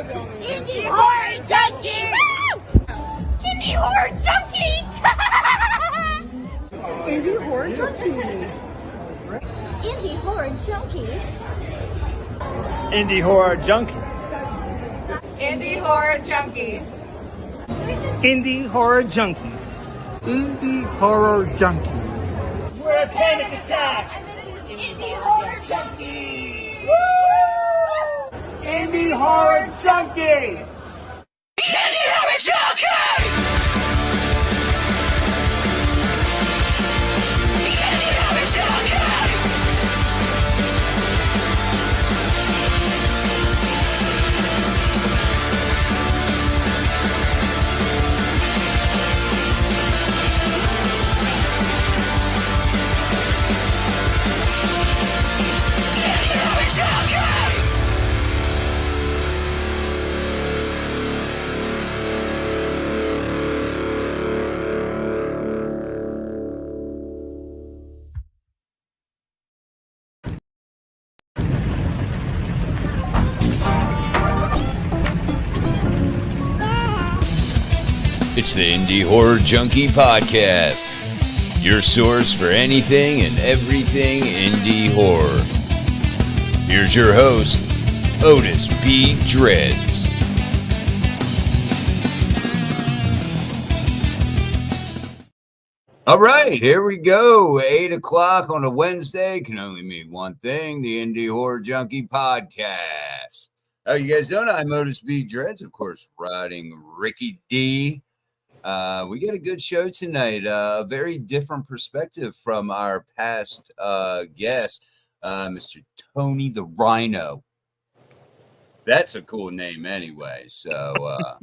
Indie Horror Junkie! Indie Horror Junkie! Indie Horror Junkie! Indie Horror Junkie! Indie Horror Junkie. Indie Horror Junkie. Indie Horror Junkie. Indie Horror Junkie. We're a panic attack. Indie Horror Junkie! Woo! Indie Horror Junkies. Indie Horror Junkie! Indie Horror Junkie! It's the Indie Horror Junkie Podcast, your source for anything and everything indie horror. Here's your host, Otis B. Dreads. All right, here we go. 8 o'clock on a Wednesday can only mean one thing, the Indie Horror Junkie Podcast. How you guys doing? I'm Otis B. Dreads, of course, riding Ricky D. We got a good show tonight. A very different perspective from our past guest, Mr. Tony the Rhino. That's a cool name, anyway. So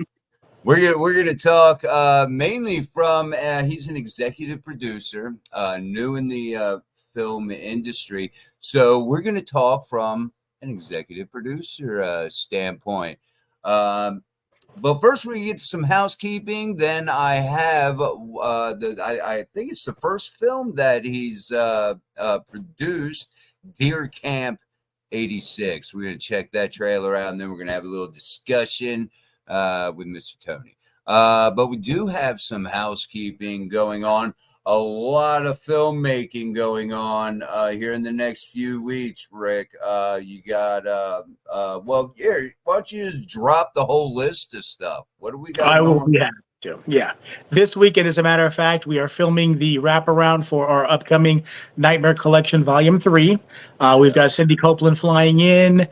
we're gonna talk mainly from. He's an executive producer, new in the film industry. So we're gonna talk from an executive producer standpoint. But first, we get to some housekeeping. Then I have I think it's the first film that he's produced, Deer Camp 86. We're gonna check that trailer out, and then we're gonna have a little discussion with Mr. Tony. But we do have some housekeeping going on. A lot of filmmaking going on here in the next few weeks, Rick. You got, well, here, why don't you just drop the whole list of stuff? What do we got? I will be happy to. Yeah. This weekend, as a matter of fact, we are filming the wraparound for our upcoming Nightmare Collection Volume 3. We've got Cindy Copeland flying in.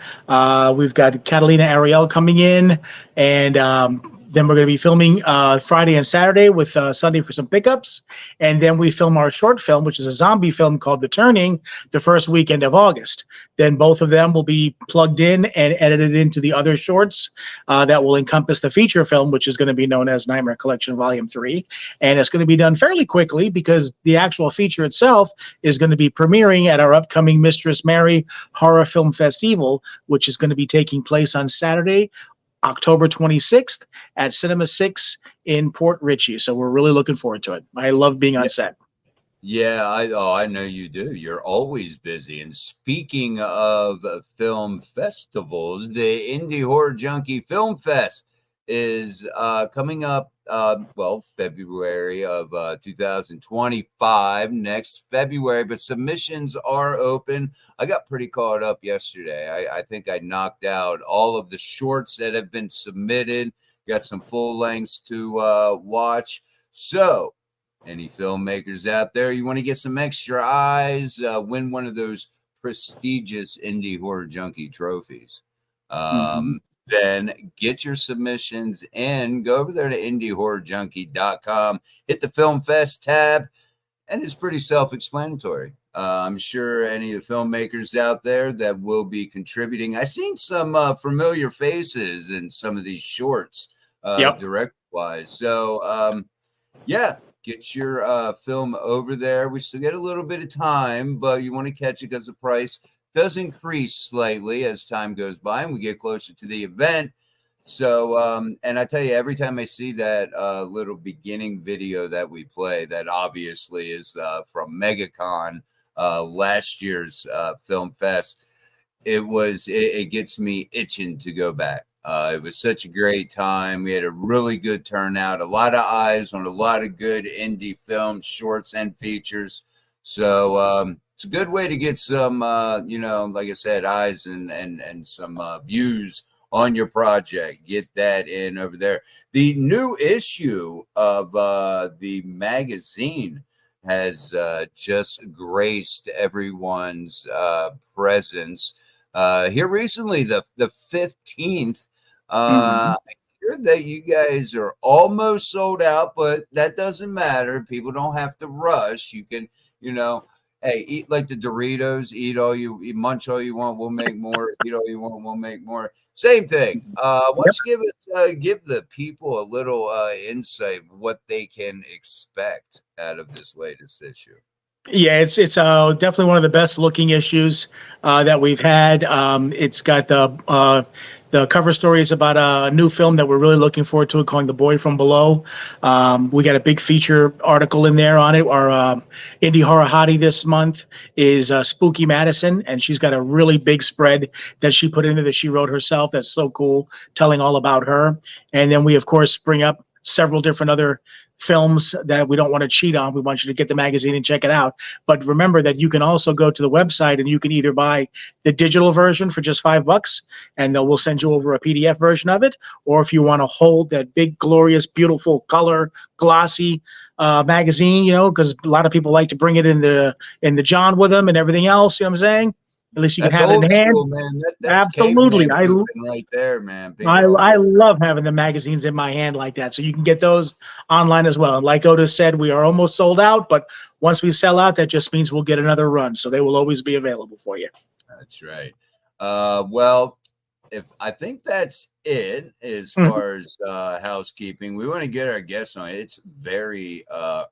We've got Catalina Ariel coming in. And then we're going to be filming Friday and Saturday with Sunday for some pickups. And then we film our short film, which is a zombie film called The Turning, the first weekend of August. Then both of them will be plugged in and edited into the other shorts that will encompass the feature film, which is going to be known as Nightmare Collection Volume 3. And it's going to be done fairly quickly because the actual feature itself is going to be premiering at our upcoming Mistress Mary Horror Film Festival, which is going to be taking place on Saturday, October 26th at Cinema 6 in Port Richey. So we're really looking forward to it. I love being on set. Yeah, I know you do. You're always busy. And speaking of film festivals, the Indie Horror Junkie Film Fest is coming up, February of 2025, next February, but submissions are open. I got pretty caught up yesterday. I think I knocked out all of the shorts that have been submitted, got some full lengths to watch. So any filmmakers out there, you want to get some extra eyes, win one of those prestigious Indie Horror Junkie trophies. Then get your submissions in. Go over there to indiehorrorjunkie.com. Hit the Film Fest tab, and it's pretty self-explanatory. I'm sure any of the filmmakers out there that will be contributing. I've seen some familiar faces in some of these shorts, direct-wise. So, get your film over there. We still get a little bit of time, but you want to catch it because the price does increase slightly as time goes by and we get closer to the event. So, and I tell you, every time I see that little beginning video that we play, that obviously is from MegaCon, last year's film fest, it gets me itching to go back. It was such a great time. We had a really good turnout, a lot of eyes on a lot of good indie films, shorts, and features. So it's a good way to get some, like I said, eyes and some views on your project. Get that in over there. The new issue of the magazine has just graced everyone's presence here recently, the 15th. I hear that you guys are almost sold out, but that doesn't matter. People don't have to rush. You can, hey, eat like the Doritos, munch all you want, we'll make more. Eat all you want, we'll make more. Same thing. Why don't you give the people a little insight of what they can expect out of this latest issue? Yeah, it's definitely one of the best looking issues that we've had. It's got the cover story is about a new film that we're really looking forward to, calling The Boy from Below. We got a big feature article in there on it. Our indie horror hottie this month is Spooky Madison, and she's got a really big spread that she put in there that she wrote herself. That's so cool, telling all about her. And then we, of course, bring up several different other films that we don't want to cheat on. We want you to get the magazine and check it out. But remember that you can also go to the website and you can either buy the digital version for just $5 and we'll send you over a PDF version of it. Or if you want to hold that big, glorious, beautiful color, glossy magazine, because a lot of people like to bring it in the John with them and everything else. You know what I'm saying? At least you can have it in hand. School, man. That's Absolutely. Right there, man. I love having the magazines in my hand like that. So you can get those online as well. And like Otis said, we are almost sold out, but once we sell out, that just means we'll get another run. So they will always be available for you. That's right. Well, I think that's it as far as housekeeping. We want to get our guest on. It's very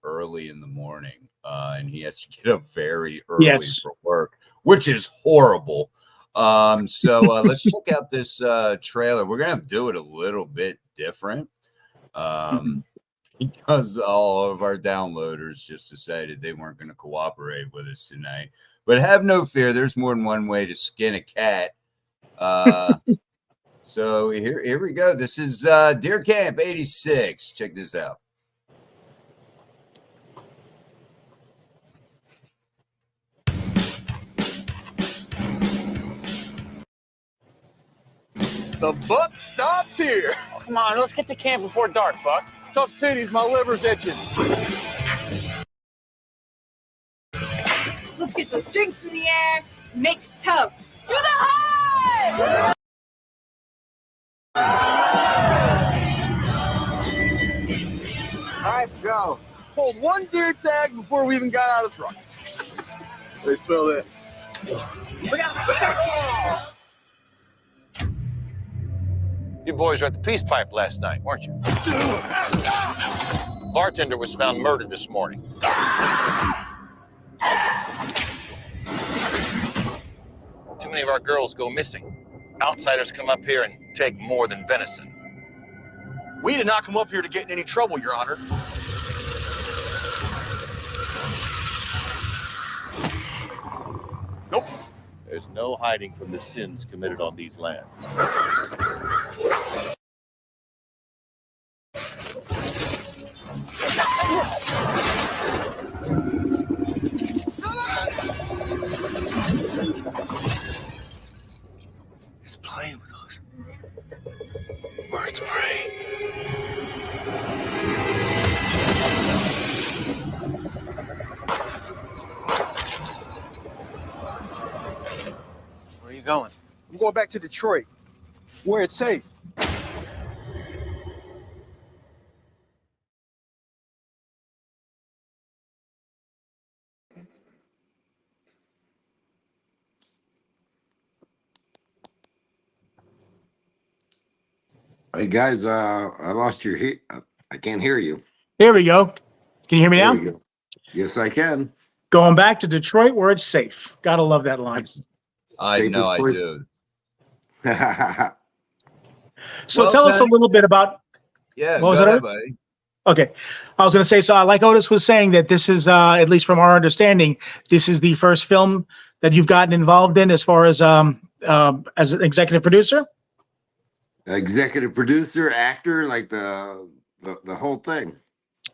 early in the morning, and he has to get up very early for work, which is horrible. So let's check out this trailer. We're gonna have to do it a little bit different because all of our downloaders just decided they weren't going to cooperate with us tonight. But have no fear, there's more than one way to skin a cat. So here we go. This is Deer Camp 86. Check this out. The buck stops here. Oh, come on, let's get to camp before dark, Buck. Tough titties, my liver's itching. Let's get those drinks in the air, make it tough. To the high! All right, go. Pulled one deer tag before we even got out of the truck. They smell it. You boys were at the Peace Pipe last night, weren't you? Bartender was found murdered this morning. Too many of our girls go missing. Outsiders come up here and take more than venison. We did not come up here to get in any trouble, Your Honor. Nope. There's no hiding from the sins committed on these lands. It's playing with us. Birds pray. Where are you going? I'm going back to Detroit, where it's safe. Hey guys, I lost your I can't hear you. There we go. Can you hear me There now? we go. Yes, I can. Going back to Detroit where it's safe. Gotta love that line. I know I do. So tell us a little bit about. Yeah, what was go it, ahead, Otis? buddy. Okay, I was going to say, so like Otis was saying, that this is, at least from our understanding, this is the first film that you've gotten involved in as far as an executive producer. Executive producer, actor, like the whole thing.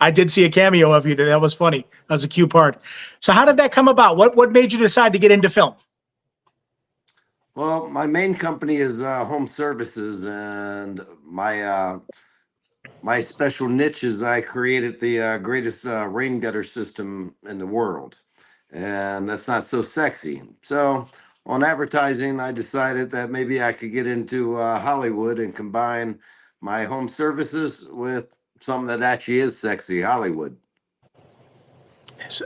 I did see a cameo of you there. That was funny. That was a cute part. So how did that come about? What made you decide to get into film? Well, my main company is home services, and my special niche is I created the greatest rain gutter system in the world, and that's not so sexy. So, on advertising, I decided that maybe I could get into Hollywood and combine my home services with something that actually is sexy, Hollywood.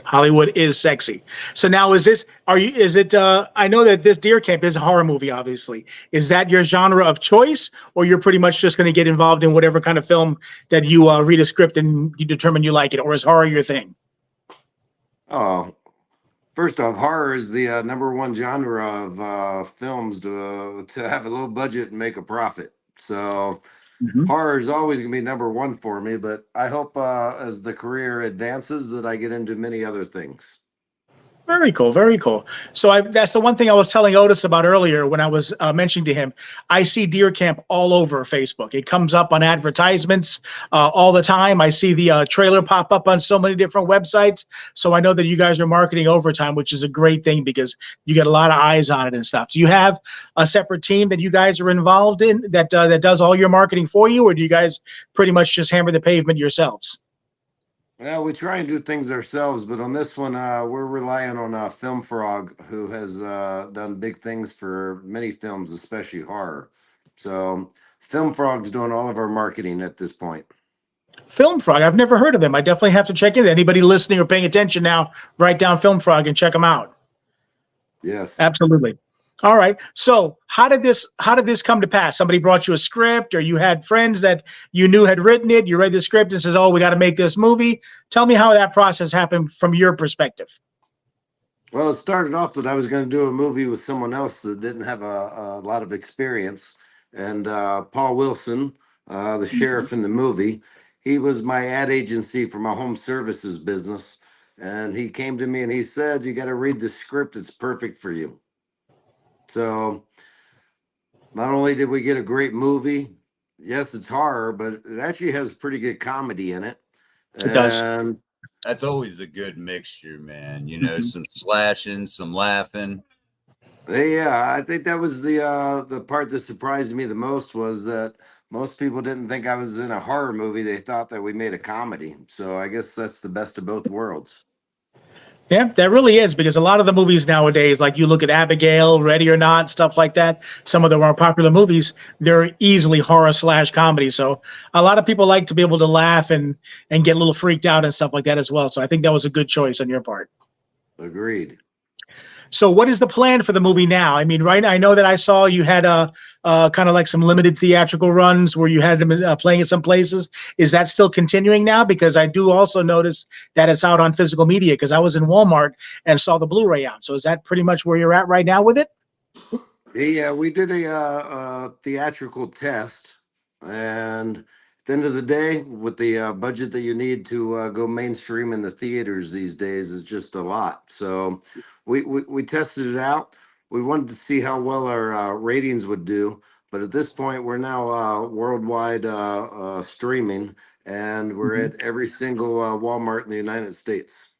Hollywood is sexy. So now is it I know that this Deer Camp is a horror movie, obviously. Is that your genre of choice, or you're pretty much just going to get involved in whatever kind of film that you read a script and you determine you like it, or is horror your thing? Oh, first off, horror is the number one genre of films to have a low budget and make a profit. So horror is always going to be number one for me, but I hope as the career advances that I get into many other things. Very cool, very cool. So that's the one thing I was telling Otis about earlier when I was mentioning to him. I see Deer Camp all over Facebook. It comes up on advertisements all the time. I see the trailer pop up on so many different websites. So I know that you guys are marketing overtime, which is a great thing because you get a lot of eyes on it and stuff. Do you have a separate team that you guys are involved in that does all your marketing for you, or do you guys pretty much just hammer the pavement yourselves? Well, we try and do things ourselves, but on this one, we're relying on Film Frog, who has done big things for many films, especially horror. So Film Frog's doing all of our marketing at this point. Film Frog. I've never heard of them. I definitely have to check in. Anybody listening or paying attention now, write down Film Frog and check them out. Yes. Absolutely. All right. So how did this come to pass? Somebody brought you a script, or you had friends that you knew had written it. You read the script and says, "Oh, we got to make this movie." Tell me how that process happened from your perspective. Well, it started off that I was going to do a movie with someone else that didn't have a lot of experience. And Paul Wilson, the sheriff in the movie, he was my ad agency for my home services business. And he came to me and he said, "You got to read the script. It's perfect for you." So not only did we get a great movie, yes, it's horror, but it actually has pretty good comedy in it. It does. And That's always a good mixture, man. You know, some slashing, some laughing. yeah, I think that was the part that surprised me the most was that most people didn't think I was in a horror movie. They thought that we made a comedy. So I guess that's the best of both worlds. Yeah, that really is, because a lot of the movies nowadays, like you look at Abigail, Ready or Not, stuff like that, some of the more popular movies, they're easily horror slash comedy. So a lot of people like to be able to laugh and get a little freaked out and stuff like that as well. So I think that was a good choice on your part. Agreed. So what is the plan for the movie now? I mean, right, I know that I saw you had kind of like some limited theatrical runs where you had them playing in some places. Is that still continuing now? Because I do also notice that it's out on physical media, because I was in Walmart and saw the Blu-ray out. So is that pretty much where you're at right now with it? Yeah, we did a theatrical test, and at the end of the day, with the budget that you need to go mainstream in the theaters these days is just a lot. So we tested it out. We wanted to see how well our ratings would do, but at this point, we're now worldwide streaming, and we're at every single Walmart in the United States.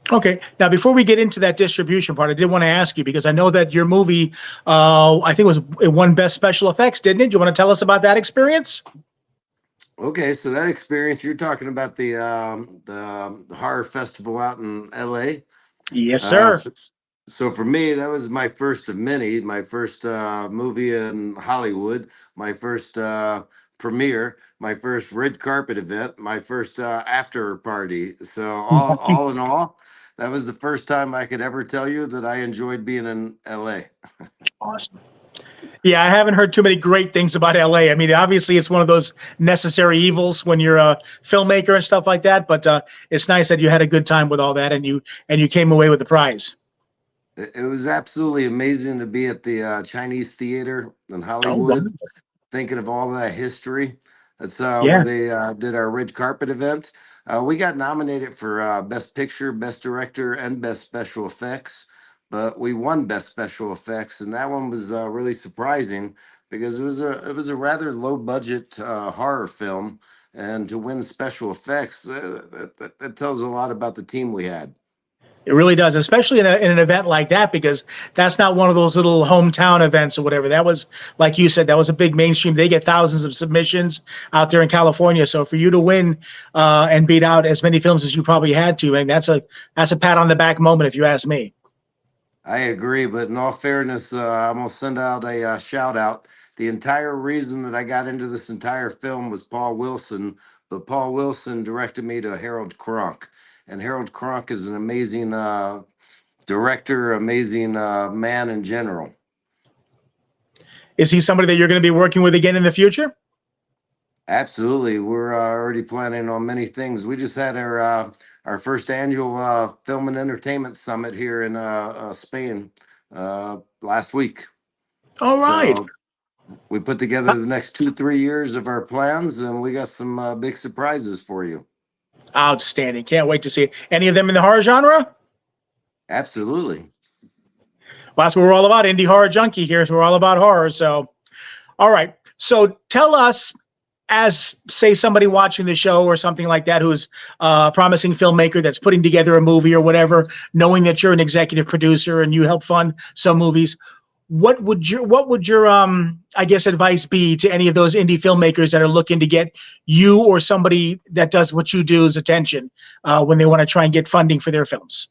Okay. Now, before we get into that distribution part, I did want to ask you, because I know that your movie, I think it won Best Special Effects, didn't it? Do you want to tell us about that experience? Okay, so that experience you're talking about the horror festival out in LA. Yes, Uh, sir. so, so for me, that was my first of many, my first movie in Hollywood, my first premiere, my first red carpet event, my first after party. So all in all, that was the first time I could ever tell you that I enjoyed being in LA. Awesome. Yeah, I haven't heard too many great things about LA. I mean, obviously, it's one of those necessary evils when you're a filmmaker and stuff like that. But it's nice that you had a good time with all that, and you came away with the prize. It was absolutely amazing to be at the Chinese Theater in Oh, Hollywood, wonderful. thinking of all that history. That's where Yeah. they did our red carpet event. We got nominated for Best Picture, Best Director, and Best Special Effects, but we won Best Special Effects, and that one was really surprising because it was a rather low budget horror film, and to win special effects, that tells a lot about the team we had. It really does, especially in an event like that, because that's not one of those little hometown events or whatever. That was, like you said, that was a big mainstream. They get thousands of submissions out there in California. So for you to win and beat out as many films as you probably had to, and that's a pat on the back moment, if you ask me. I agree, but in all fairness, I'm gonna send out a shout out. The entire reason that I got into this entire film was Paul Wilson, but Paul Wilson directed me to Harold Kronk, and Harold Kronk is an amazing director, amazing man in general. Is he somebody that you're going to be working with again in the future? Absolutely, we're already planning on many things. We just had our first annual film and entertainment summit here in Spain last week. All right. So we put together the next 2-3 years of our plans, and we got some big surprises for you. Outstanding. Can't wait to see it. Any of them in the horror genre? Absolutely. Well, that's what we're all about. Indie Horror Junkie here. So we're all about horror. So, all right. So tell us, as say somebody watching the show or something like that, who's a promising filmmaker that's putting together a movie or whatever, knowing that you're an executive producer and you help fund some movies, what would your I guess advice be to any of those indie filmmakers that are looking to get you or somebody that does what you do's attention when they want to try and get funding for their films?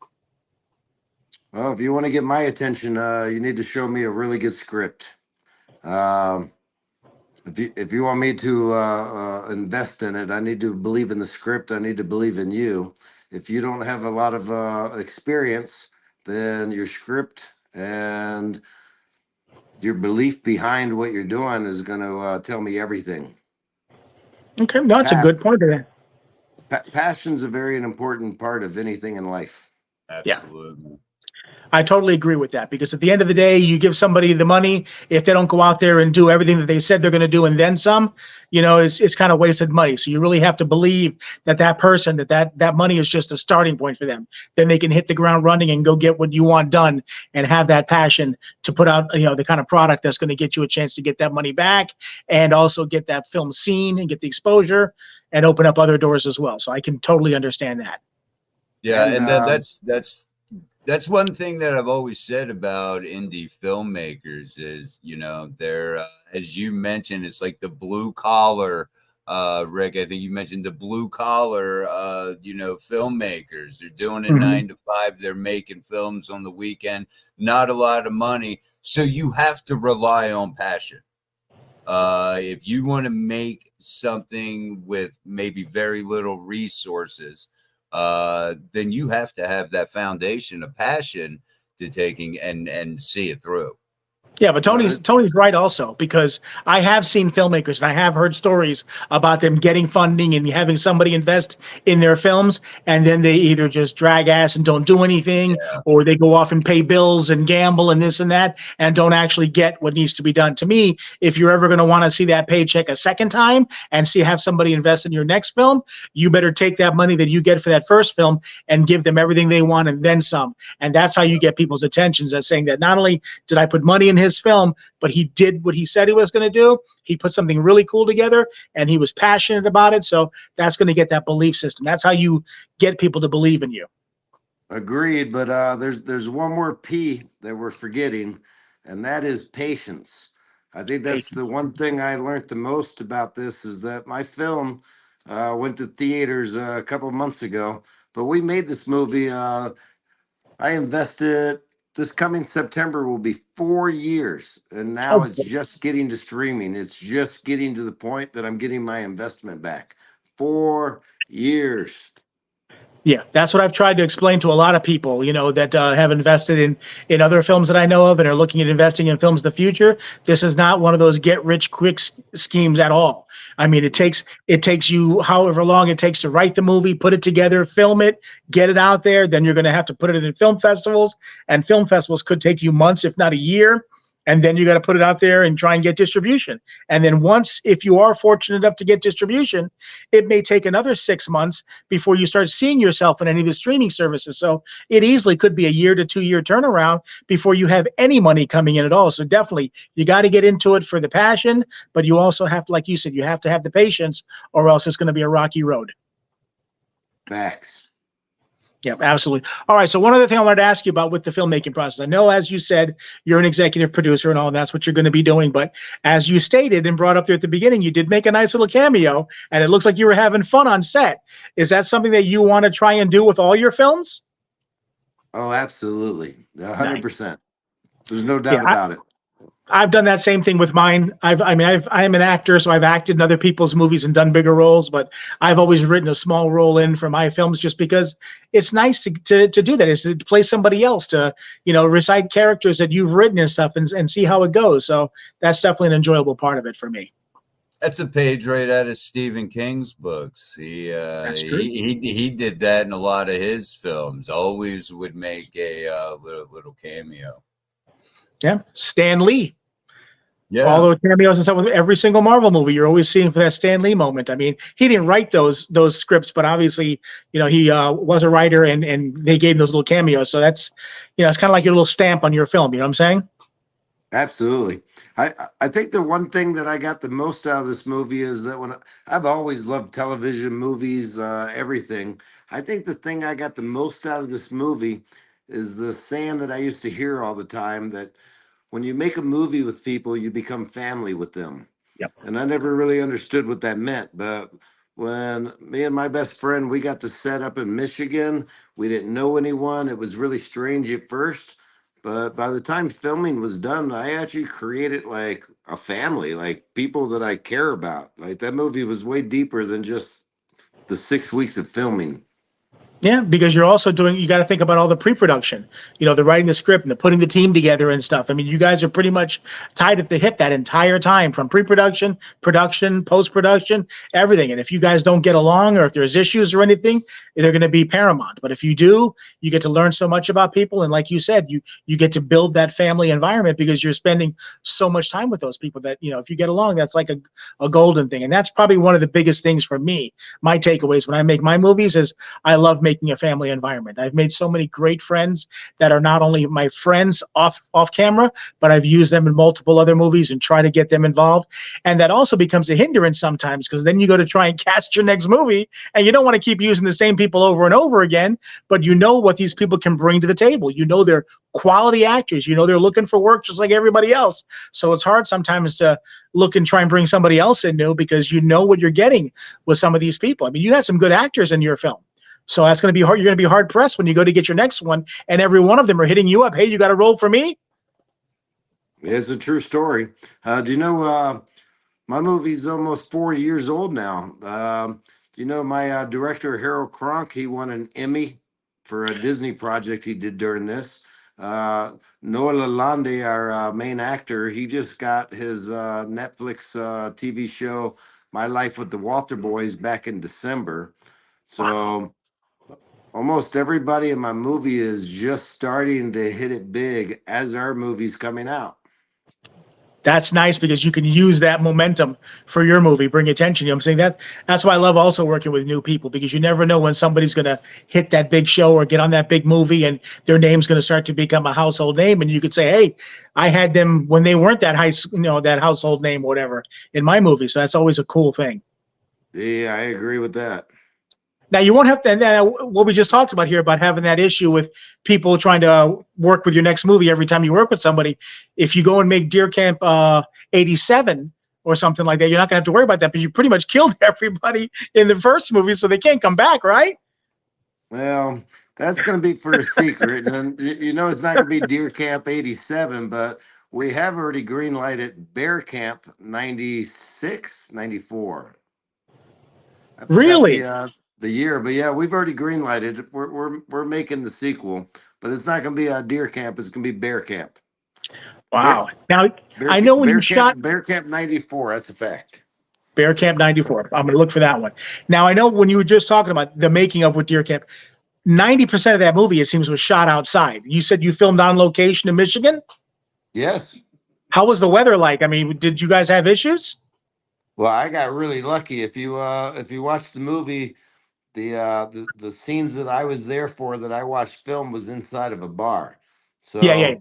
Well, if you want to get my attention, you need to show me a really good script. If you want me to invest in it, I need to believe in the script. I need to believe in you. If you don't have a lot of experience, then your script and your belief behind what you're doing is going to tell me everything. Okay, that's a good point of that. Passion's a very important part of anything in life. Absolutely. Yeah. I totally agree with that, because at the end of the day, you give somebody the money. If they don't go out there and do everything that they said they're going to do and then some, it's kind of wasted money. So you really have to believe that person, that money is just a starting point for them. Then they can hit the ground running and go get what you want done and have that passion to put out, the kind of product that's going to get you a chance to get that money back and also get that film seen and get the exposure and open up other doors as well. So I can totally understand that. Yeah, and that's one thing that I've always said about indie filmmakers is, they're, as you mentioned, it's like the blue collar, Rick, I think you mentioned the blue collar, filmmakers. They're doing it 9 to 5. They're making films on the weekend, not a lot of money. So you have to rely on passion. If you want to make something with maybe very little resources, then you have to have that foundation of passion to taking and see it through. Yeah, but Tony's right also, because I have seen filmmakers and I have heard stories about them getting funding and having somebody invest in their films, and then they either just drag ass and don't do anything, or they go off and pay bills and gamble and this and that and don't actually get what needs to be done. To me, if you're ever going to want to see that paycheck a second time and have somebody invest in your next film, you better take that money that you get for that first film and give them everything they want and then some. And that's how you get people's attentions, as saying that not only did I put money in his film, but he did what he said he was going to do. He put something really cool together and he was passionate about it. So that's going to get that belief system. That's how you get people to believe in you. Agreed, but there's one more P that we're forgetting, and that is patience. I think that's the one thing I learned the most about this, is that my film went to theaters a couple of months ago, but we made this movie. I invested. This coming September will be 4 years, and now it's just getting to streaming. It's just getting to the point that I'm getting my investment back. 4 years. Yeah, that's what I've tried to explain to a lot of people, that have invested in other films that I know of and are looking at investing in films in the future. This is not one of those get rich quick schemes at all. I mean, it takes you however long it takes to write the movie, put it together, film it, get it out there. Then you're going to have to put it in film festivals, and film festivals could take you months, if not a year. and then you got to put it out there and try and get distribution. And then once, if you are fortunate enough to get distribution, it may take another 6 months before you start seeing yourself in any of the streaming services. So it easily could be a year to 2 year turnaround before you have any money coming in at all. So definitely, you got to get into it for the passion, but you also have to, like you said, you have to have the patience, or else it's going to be a rocky road. Facts. Yeah, absolutely. All right. So one other thing I wanted to ask you about with the filmmaking process. I know, as you said, you're an executive producer and all, and that's what you're going to be doing. But as you stated and brought up there at the beginning, you did make a nice little cameo, and it looks like you were having fun on set. Is that something that you want to try and do with all your films? Oh, absolutely. Nice. 100%. There's no doubt Yeah, about it. I've done that same thing with mine. I'm an actor, so I've acted in other people's movies and done bigger roles, but I've always written a small role in for my films just because it's nice to do that, is to play somebody else, to, recite characters that you've written and stuff, and see how it goes. So that's definitely an enjoyable part of it for me. That's a page right out of Stephen King's books. He did that in a lot of his films. Always would make a little cameo. Yeah, Stan Lee. Yeah, all those cameos and stuff with every single Marvel movie. You're always seeing for that Stan Lee moment. I mean, he didn't write those scripts, but obviously, he was a writer, and they gave those little cameos. So that's, it's kind of like your little stamp on your film. You know what I'm saying? Absolutely. I think the one thing that I got the most out of this movie is that I've always loved television, movies, everything. I think the thing I got the most out of this movie is the saying that I used to hear all the time, that when you make a movie with people, you become family with them. Yep. And I never really understood what that meant. But when me and my best friend, we got to set up in Michigan, we didn't know anyone. It was really strange at first. But by the time filming was done, I actually created like a family, like people that I care about. Like that movie was way deeper than just the 6 weeks of filming. Yeah, because you're also you got to think about all the pre-production, the writing the script and the putting the team together and stuff. I mean, you guys are pretty much tied at the hip that entire time, from pre-production, production, post-production, everything. And if you guys don't get along, or if there's issues or anything, they're going to be paramount. But if you do, you get to learn so much about people. And like you said, you get to build that family environment because you're spending so much time with those people that, if you get along, that's like a golden thing. And that's probably one of the biggest things for me. My takeaways when I make my movies is I love making a family environment. I've made so many great friends that are not only my friends off camera, but I've used them in multiple other movies and try to get them involved. And that also becomes a hindrance sometimes, because then you go to try and cast your next movie and you don't want to keep using the same people over and over again, but you know what these people can bring to the table. They're quality actors. They're looking for work just like everybody else. So it's hard sometimes to look and try and bring somebody else in new, because you know what you're getting with some of these people. I mean, you had some good actors in your film. So that's going to be hard. You're going to be hard pressed when you go to get your next one, and every one of them are hitting you up. Hey, you got a role for me? It's a true story. Do you know my movie's almost 4 years old now? Do you know my director, Harold Kronk, he won an Emmy for a Disney project he did during this. Noah Lalonde, our main actor, he just got his Netflix TV show, My Life with the Walter Boys, back in December. So... Wow. Almost everybody in my movie is just starting to hit it big as our movie's coming out. That's nice, because you can use that momentum for your movie, bring attention. I'm saying that's why I love also working with new people, because you never know when somebody's going to hit that big show or get on that big movie and their name's going to start to become a household name. And you could say, hey, I had them when they weren't that that household name, or whatever, in my movie. So that's always a cool thing. Yeah, I agree with that. Now, you won't have to, and what we just talked about here about having that issue with people trying to work with your next movie every time you work with somebody. If you go and make Deer Camp 87 or something like that, you're not going to have to worry about that, because you pretty much killed everybody in the first movie, so they can't come back, right? Well, that's going to be for a secret. And it's not going to be Deer Camp 87, but we have already greenlighted Bear Camp 96, 94. Really? The year, but yeah, we've already greenlighted. We're making the sequel, but it's not going to be a Deer Camp. It's going to be Bear Camp. Wow. Now, I know when you shot Bear Camp 94, that's a fact. Bear Camp 94. I'm going to look for that one. Now, I know when you were just talking about the making of with Deer Camp, 90% of that movie, it seems, was shot outside. You said you filmed on location in Michigan? Yes. How was the weather like? I mean, did you guys have issues? Well, I got really lucky. If you watch the movie, the scenes that I was there for that I watched film was inside of a bar. Yeah, yeah.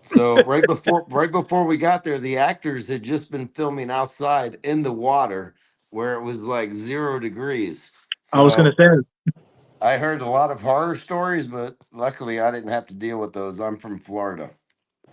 So right before we got there, the actors had just been filming outside in the water where it was like 0 degrees. I was going So to say. I heard a lot of horror stories, but luckily I didn't have to deal with those. I'm from Florida.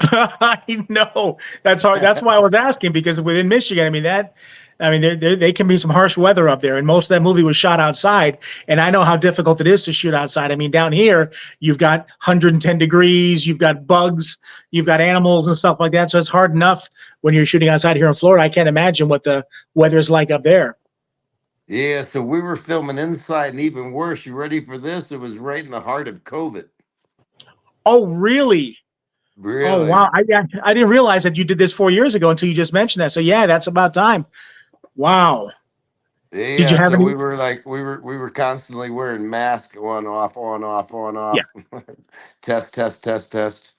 I know that's hard. That's why I was asking because within Michigan, I mean, they can be some harsh weather up there, and most of that movie was shot outside. And I know how difficult it is to shoot outside. I mean, down here you've got 110 degrees, you've got bugs, you've got animals and stuff like that. So it's hard enough when you're shooting outside here in Florida. I can't imagine what the weather is like up there. Yeah, so we were filming inside, and even worse, you ready for this? It was right in the heart of COVID. Oh, really? Oh, Really? wow. I didn't realize that you did this 4 years ago until you just mentioned that. So yeah, that's about time. Wow. Did you Yeah, have so any? we were constantly wearing masks on off on off on Yeah. off. Test test test test.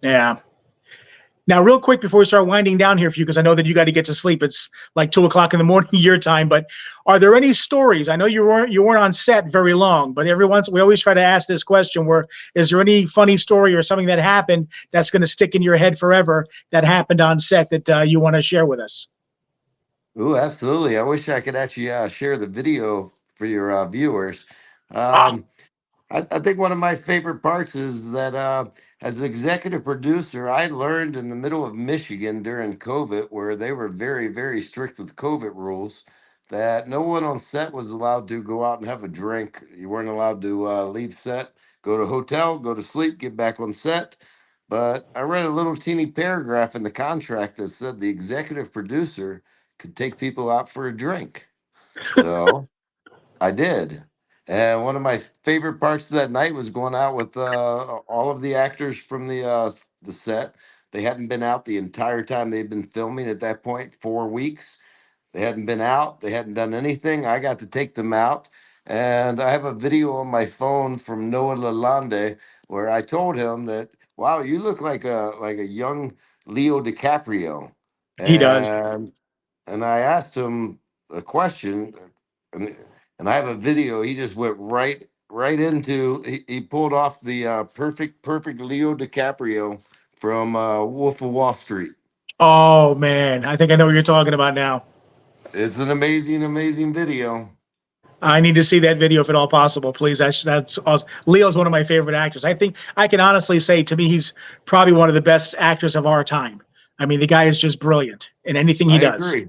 Yeah. Now, real quick before we start winding down here for you, because I know that you got to get to sleep. It's like 2 o'clock in the morning your time. But are there any stories? I know you weren't on set very long, but every once we always try to ask this question: where is there any funny story or something that happened that's going to stick in your head forever that happened on set that you want to share with us? Oh, absolutely. I wish I could actually share the video for your viewers. Ah, Um, I think one of my favorite parts is that as executive producer, I learned in the middle of Michigan during COVID, where they were very, very strict with COVID rules, that no one on set was allowed to go out and have a drink. You weren't allowed to leave set, go to hotel, go to sleep, get back on set. But I read a little teeny paragraph in the contract that said the executive producer could take people out for a drink. So I did. And one of my favorite parts of that night was going out with all of the actors from the set. They hadn't been out the entire time they'd been filming at that point, 4 weeks. They hadn't been out. They hadn't done anything. I got to take them out. And I have a video on my phone from Noah Lalonde where I told him that, wow, you look like a young Leo DiCaprio. he does. And I asked him a question, and I have a video. He just went right into. He pulled off the perfect Leo DiCaprio from Wolf of Wall Street. Oh man, I think I know what you're talking about now. It's an amazing video. I need to see that video if at all possible, please. That's awesome. Leo's one of my favorite actors. I think I can honestly say to me he's probably one of the best actors of our time. I mean, the guy is just brilliant in anything he I does. agree.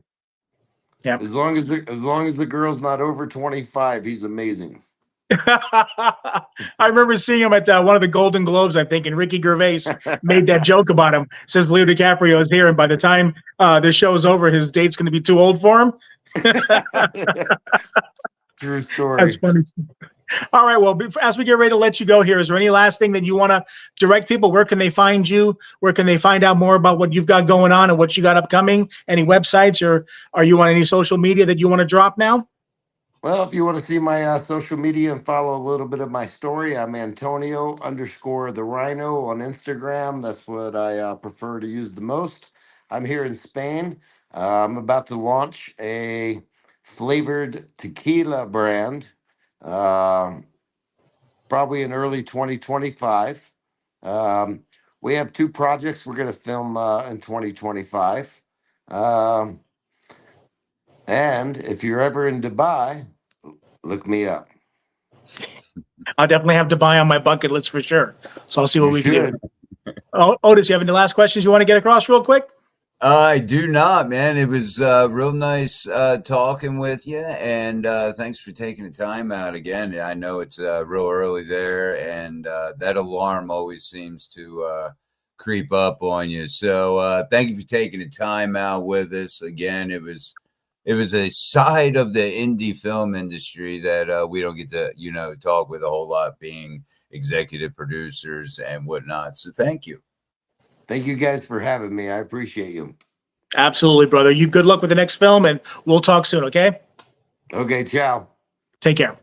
Yeah. As long as the girl's not over 25, he's amazing. I remember seeing him at one of the Golden Globes, I think, and Ricky Gervais made that joke about him. Says Leo DiCaprio is here, and by the time the show's over, his date's going to be too old for him. True story. That's funny. All right. Well, as we get ready to let you go here, is there any last thing that you want to direct people? Where can they find you? Where can they find out more about what you've got going on and what you got upcoming? Any websites, or are you on any social media that you want to drop now? Well, if you want to see my social media and follow a little bit of my story, I'm Antonio _ the Rhino on Instagram. That's what I prefer to use the most. I'm here in Spain. I'm about to launch a flavored tequila brand, probably in early 2025. We have two projects we're going to film in 2025. And if you're ever in Dubai, look me up. I'll definitely have Dubai on my bucket list for sure. So I'll see what You we can do. should. Otis, you have any last questions you want to get across real quick? I do not, man. It was real nice talking with you, and thanks for taking the time out again. I know it's real early there, and that alarm always seems to creep up on you. So thank you for taking the time out with us again. It was a side of the indie film industry that we don't get to talk with a whole lot, being executive producers and whatnot. So thank you. Thank you guys for having me. I appreciate you. Absolutely, brother. You good luck with the next film, and we'll talk soon, okay? Okay, ciao. Take care.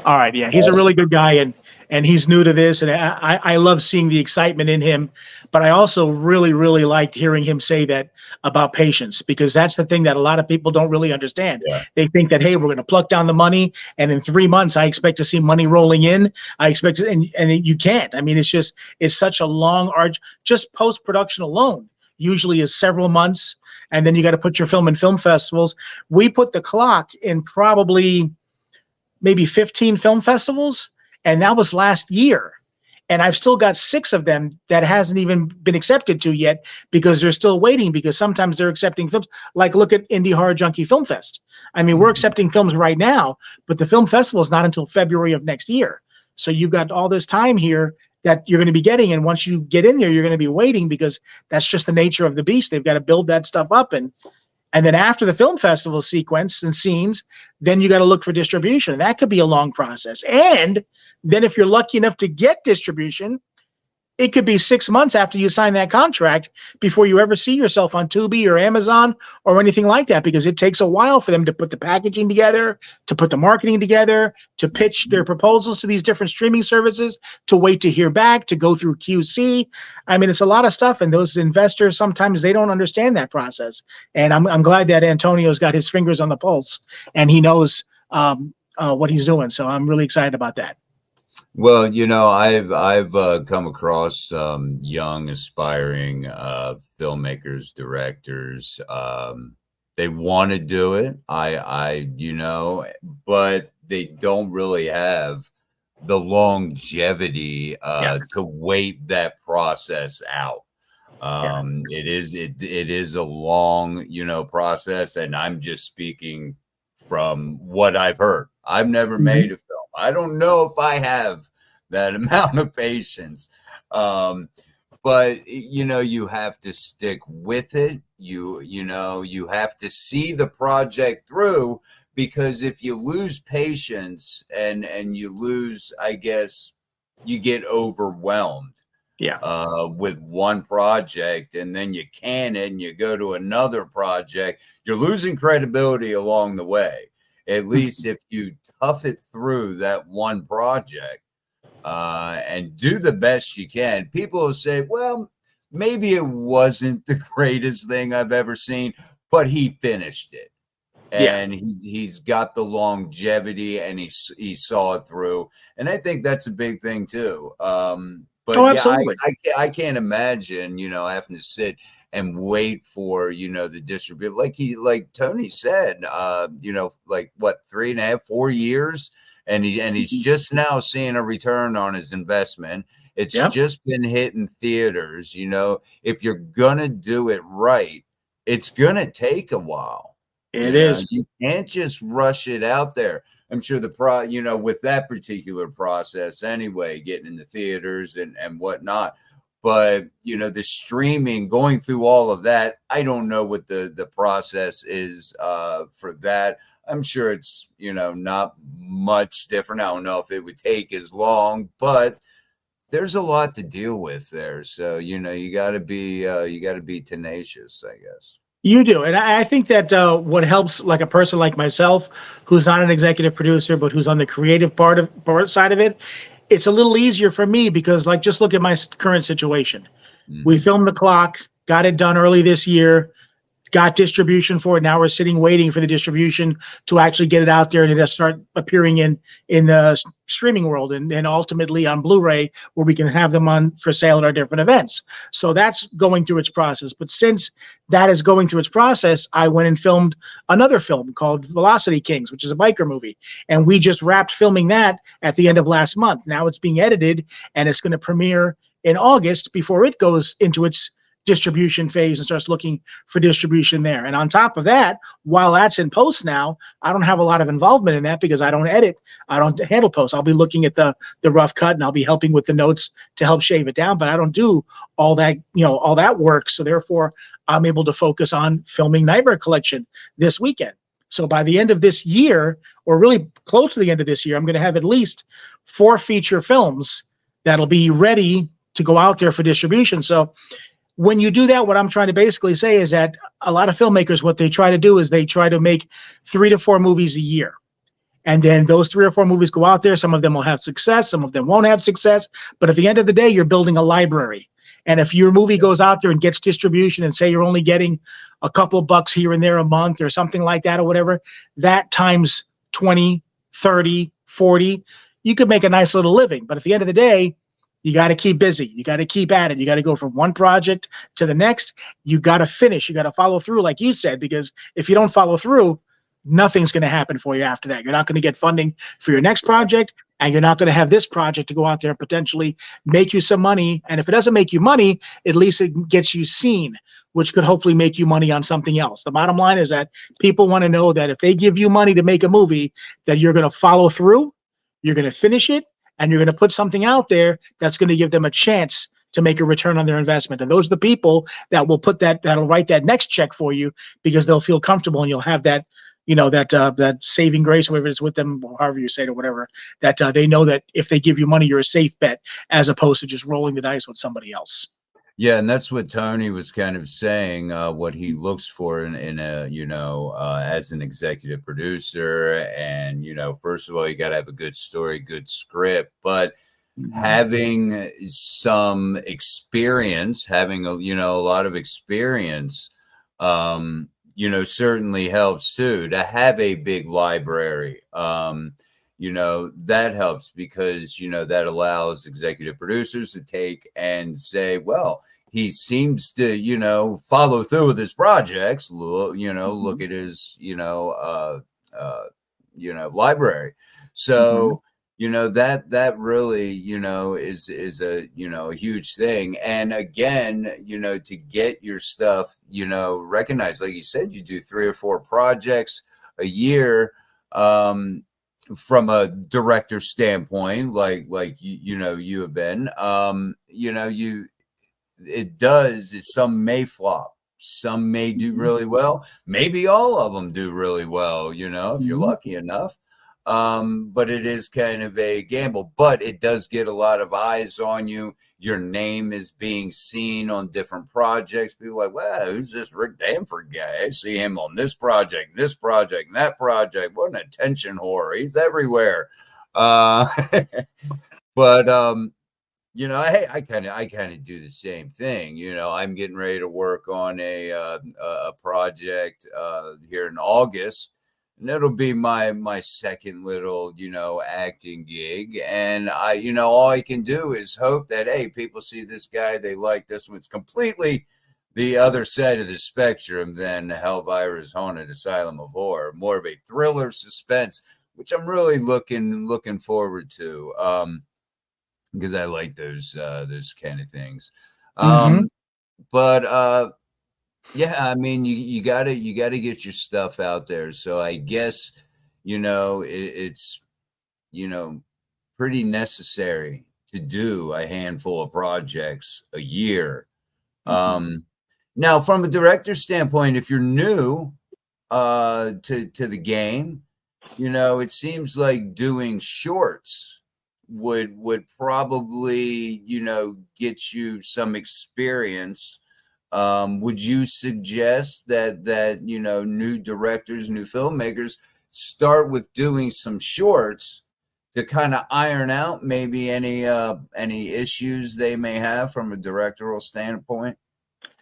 All right, yeah, he's a really good guy, and and he's new to this, and I love seeing the excitement in him. But I also really, really liked hearing him say that about patience, because that's the thing that a lot of people don't really understand. Yeah. They think that, hey, we're going to pluck down the money, and in 3 months, I expect to see money rolling in. I expect, and you can't. I mean, it's such a long arch. Just post-production alone usually is several months, and then you got to put your film in film festivals. We put the clock in probably maybe 15 film festivals, and that was last year. And I've still got 6 of them that hasn't even been accepted to yet, because they're still waiting, because sometimes they're accepting films. Like, look at Indie Horror Junkie Film Fest. I mean, we're accepting films right now, but the film festival is not until February of next year. So you've got all this time here that you're going to be getting. And once you get in there, you're going to be waiting, because that's just the nature of the beast. They've got to build that stuff up. And then after the film festival sequence and scenes, then you got to look for distribution. That could be a long process. And then if you're lucky enough to get distribution, it could be 6 months after you sign that contract before you ever see yourself on Tubi or Amazon or anything like that, because it takes a while for them to put the packaging together, to put the marketing together, to pitch their proposals to these different streaming services, to wait to hear back, to go through QC. I mean, it's a lot of stuff, and those investors, sometimes they don't understand that process. And I'm glad that Antonio's got his fingers on the pulse, and he knows what he's doing. So I'm really excited about that. Well, I've come across some young, aspiring filmmakers, directors. They want to do it. But they don't really have the longevity to wait that process out. It is a long, process, and I'm just speaking from what I've heard. I've never made a film. I don't know if I have that amount of patience. But you have to stick with it. You have to see the project through, because if you lose patience and you lose, I guess, you get overwhelmed. With one project, and then you can it and you go to another project, you're losing credibility along the way. At least if you tough it through that one project and do the best you can, people will say, well, maybe it wasn't the greatest thing I've ever seen, but he finished it. And he's got the longevity, and he saw it through. And I think that's a big thing too. But absolutely. I can't imagine, having to sit and wait for, the distributor, like Tony said, like what, 3.5, 4 years, and he's just now seeing a return on his investment. It's just been hitting theaters. If you're gonna do it right, it's gonna take a while. It is. You can't just rush it out there. I'm sure with that particular process anyway, getting in the theaters and whatnot. But, the streaming, going through all of that, I don't know what the process is for that. I'm sure it's, not much different. I don't know if it would take as long, but there's a lot to deal with there. So, you got to be tenacious, I guess. You do. And I think that what helps, like a person like myself, who's not an executive producer, but who's on the creative part side of it, it's a little easier for me, because just look at my current situation. We filmed The Clock, got it done early this year, got distribution for it. Now we're sitting waiting for the distribution to actually get it out there and to start appearing in the streaming world, and ultimately on Blu-ray, where we can have them on for sale at our different events. So that's going through its process. But since that is going through its process, I went and filmed another film called Velocity Kings, which is a biker movie. And we just wrapped filming that at the end of last month. Now it's being edited, and it's going to premiere in August before it goes into its distribution phase and starts looking for distribution there. And on top of that, while that's in post now, I don't have a lot of involvement in that, because I don't edit, I don't handle post. I'll be looking at the rough cut, and I'll be helping with the notes to help shave it down, but I don't do all that, all that work. So therefore, I'm able to focus on filming Nightmare Collection this weekend. So by the end of this year, or really close to the end of this year, I'm going to have at least 4 feature films that'll be ready to go out there for distribution. So when you do that, what I'm trying to basically say is that a lot of filmmakers, what they try to do is they try to make 3 to 4 movies a year. And then those 3 or 4 movies go out there. Some of them will have success. Some of them won't have success. But at the end of the day, you're building a library. And if your movie goes out there and gets distribution and say you're only getting a couple bucks here and there a month or something like that or whatever, that times 20, 30, 40, you could make a nice little living. But at the end of the day, you got to keep busy. You got to keep at it. You got to go from one project to the next. You got to finish. You got to follow through, like you said, because if you don't follow through, nothing's going to happen for you after that. You're not going to get funding for your next project, and you're not going to have this project to go out there and potentially make you some money. And if it doesn't make you money, at least it gets you seen, which could hopefully make you money on something else. The bottom line is that people want to know that if they give you money to make a movie, that you're going to follow through, you're going to finish it, and you're going to put something out there that's going to give them a chance to make a return on their investment. And those are the people that will that'll write that next check for you, because they'll feel comfortable and you'll have that, that saving grace, whatever it is with them, or however you say it or whatever, that they know that if they give you money, you're a safe bet, as opposed to just rolling the dice with somebody else. Yeah, and that's what Tony was kind of saying, what he looks for in a, as an executive producer. And, first of all, you got to have a good story, good script, but having some experience, having a lot of experience, certainly helps too. To have a big library, that helps, because, that allows executive producers to take and say, well, he seems to, follow through with his projects, look at his, library. So, that really, is a, a huge thing. And again, to get your stuff, recognized, like you said, you do 3 or 4 projects a year, from a director standpoint, like you have been, it does is some may flop, some may do really well, maybe all of them do really well, if you're lucky enough. But it is kind of a gamble, but it does get a lot of eyes on you. Your name is being seen on different projects. People are like, wow, who's this Rick Danford guy? I see him on this project, and that project. What an attention whore. He's everywhere. But, hey, I kind of do the same thing. I'm getting ready to work on a project, here in August. And it'll be my second little, acting gig. And all I can do is hope that, hey, people see this guy, they like this one. It's completely the other side of the spectrum than Elvira's Haunted Asylum of Horror. More of a thriller suspense, which I'm really looking forward to. Because I like those kind of things. But yeah, I mean, you gotta get your stuff out there. So I guess, it's, pretty necessary to do a handful of projects a year. Now, from a director standpoint, if you're new to the game, it seems like doing shorts would probably, get you some experience. Would you suggest that new directors, new filmmakers start with doing some shorts to kind of iron out maybe any issues they may have from a directorial standpoint?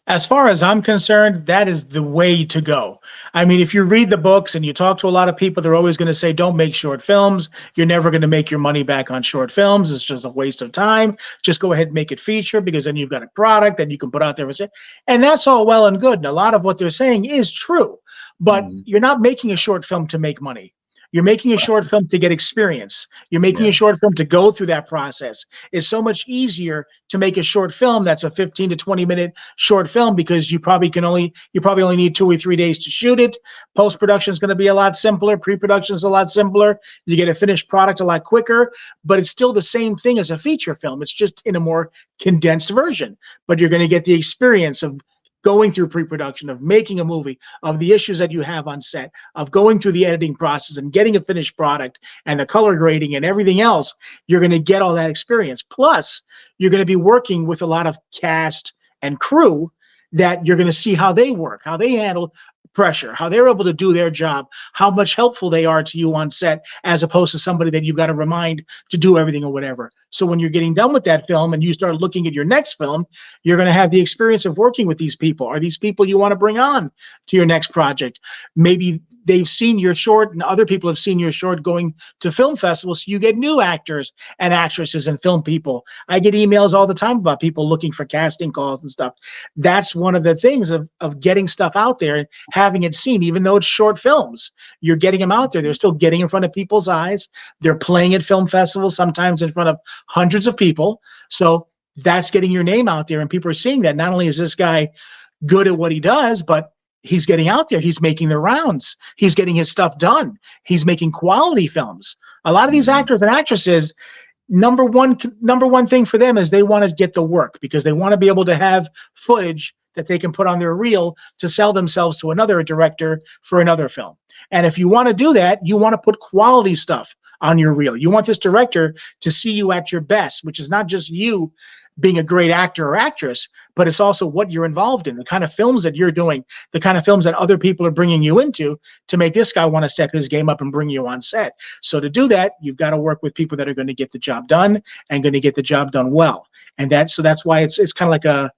As far as I'm concerned, that is the way to go. I mean, if you read the books and you talk to a lot of people, they're always going to say, don't make short films. You're never going to make your money back on short films. It's just a waste of time. Just go ahead and make it feature, because then you've got a product that you can put out there. And that's all well and good. And a lot of what they're saying is true, but you're not making a short film to make money. You're making a short film to get experience. You're making a short film to go through that process. It's so much easier to make a short film that's a 15 to 20 minute short film, because you probably only need 2 or 3 days to shoot it. Post-production is going to be a lot simpler. Pre-production is a lot simpler. You get a finished product a lot quicker, but it's still the same thing as a feature film. It's just in a more condensed version, but you're going to get the experience of going through pre-production, of making a movie, of the issues that you have on set, of going through the editing process and getting a finished product and the color grading and everything else. You're going to get all that experience. Plus, you're going to be working with a lot of cast and crew that you're going to see how they work, how they handle pressure, how they're able to do their job, how much helpful they are to you on set, as opposed to somebody that you've got to remind to do everything or whatever. So when you're getting done with that film and you start looking at your next film, you're going to have the experience of working with these people. Are these people you want to bring on to your next project? Maybe they've seen your short and other people have seen your short going to film festivals. So you get new actors and actresses and film people. I get emails all the time about people looking for casting calls and stuff. That's one of the things of getting stuff out there and having it seen, even though it's short films. You're getting them out there. They're still getting in front of people's eyes. They're playing at film festivals, sometimes in front of hundreds of people. So that's getting your name out there, and people are seeing that. Not only is this guy good at what he does, but he's getting out there. He's making the rounds. He's getting his stuff done. He's making quality films. A lot of these actors and actresses, number one thing for them is they want to get the work, because they want to be able to have footage that they can put on their reel to sell themselves to another director for another film. And if you want to do that, you want to put quality stuff on your reel. You want this director to see you at your best, which is not just you being a great actor or actress, but it's also what you're involved in, the kind of films that you're doing, the kind of films that other people are bringing you into to make this guy want to step his game up and bring you on set. So to do that, you've got to work with people that are going to get the job done and going to get the job done well. And that's why it's kind of like a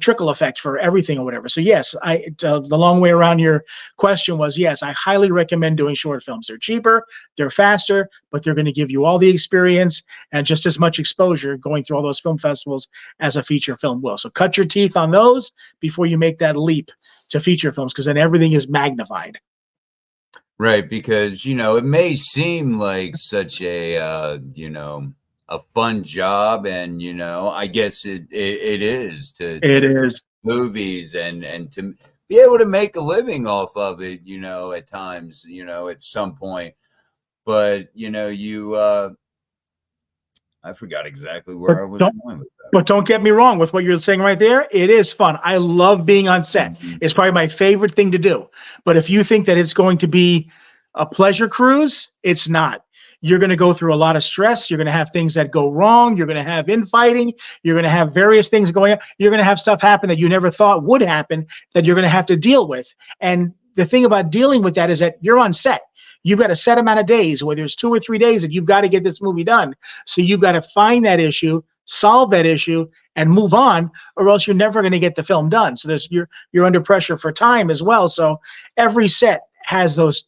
trickle effect for everything or whatever. So yes, the long way around your question was, yes, I highly recommend doing short films. They're cheaper, they're faster, but they're going to give you all the experience and just as much exposure going through all those film festivals as a feature film will. So cut your teeth on those before you make that leap to feature films, because then everything is magnified. Right, because, it may seem like such a, a fun job, and I guess it is to movies and to be able to make a living off of it, at times, at some point. But I forgot exactly where I was going with that. But don't get me wrong with what you're saying right there. It is fun. I love being on set. It's probably my favorite thing to do. But if you think that it's going to be a pleasure cruise, it's not. You're going to go through a lot of stress. You're going to have things that go wrong. You're going to have infighting. You're going to have various things going on. You're going to have stuff happen that you never thought would happen that you're going to have to deal with. And the thing about dealing with that is that you're on set. You've got a set amount of days, whether it's 2 or 3 days, that you've got to get this movie done. So you've got to find that issue, solve that issue, and move on, or else you're never going to get the film done. So you're under pressure for time as well. So every set has those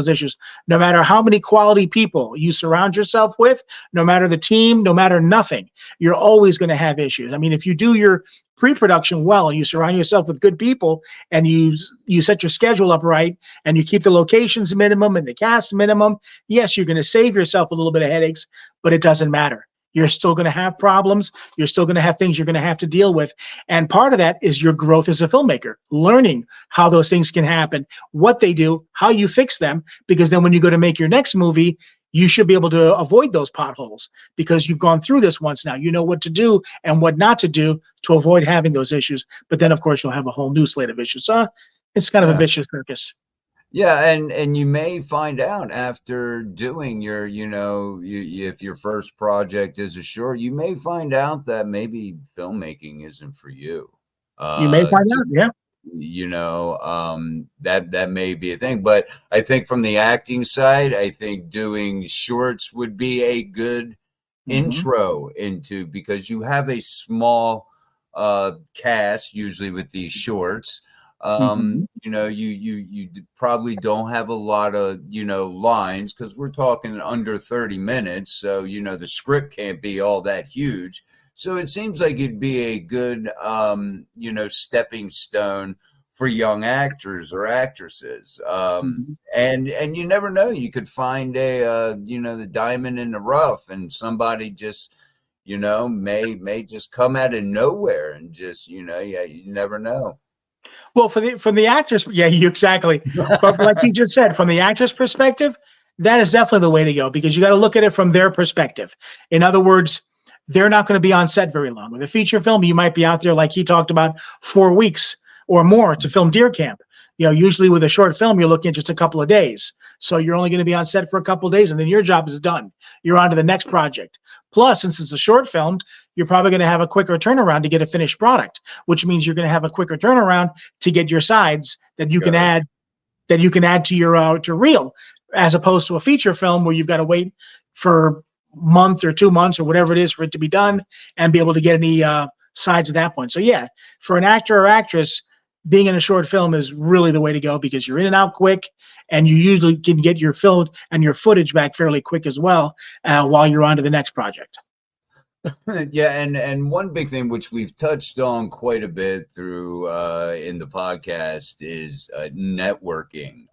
issues. No matter how many quality people you surround yourself with, no matter the team, no matter nothing, you're always going to have issues. I mean, if you do your pre-production well and you surround yourself with good people and you set your schedule up right and you keep the locations minimum and the cast minimum, yes, you're going to save yourself a little bit of headaches, but it doesn't matter. You're still going to have problems. You're still going to have things you're going to have to deal with. And part of that is your growth as a filmmaker, learning how those things can happen, what they do, how you fix them, because then when you go to make your next movie, you should be able to avoid those potholes because you've gone through this once now. You know what to do and what not to do to avoid having those issues. But then, of course, you'll have a whole new slate of issues. So it's kind of a vicious circus. Yeah, and you may find out after doing your, if your first project is a short, you may find out that maybe filmmaking isn't for you. You may find out, yeah. That may be a thing. But I think from the acting side, I think doing shorts would be a good intro into, because you have a small cast usually with these shorts. You probably don't have a lot of, lines, because we're talking under 30 minutes. So, the script can't be all that huge. So it seems like it'd be a good, stepping stone for young actors or actresses. And you never know, you could find the diamond in the rough, and somebody just, may just come out of nowhere and just, you never know. Well, from the actors, yeah, exactly. But like you just said, from the actor's perspective, that is definitely the way to go, because you got to look at it from their perspective. In other words, they're not going to be on set very long. With a feature film, you might be out there, like he talked about, 4 weeks or more to film Deer Camp. Usually with a short film, you're looking at just a couple of days. So you're only going to be on set for a couple of days, and then your job is done. You're on to the next project. Plus, since it's a short film, you're probably going to have a quicker turnaround to get a finished product, which means you're going to have a quicker turnaround to get your sides that you can add to your reel, as opposed to a feature film where you've got to wait for month or 2 months or whatever it is for it to be done and be able to get any sides at that point. So yeah, for an actor or actress, being in a short film is really the way to go, because you're in and out quick, and you usually can get your film and your footage back fairly quick as well while you're on to the next project. Yeah, and one big thing which we've touched on quite a bit through in the podcast is networking.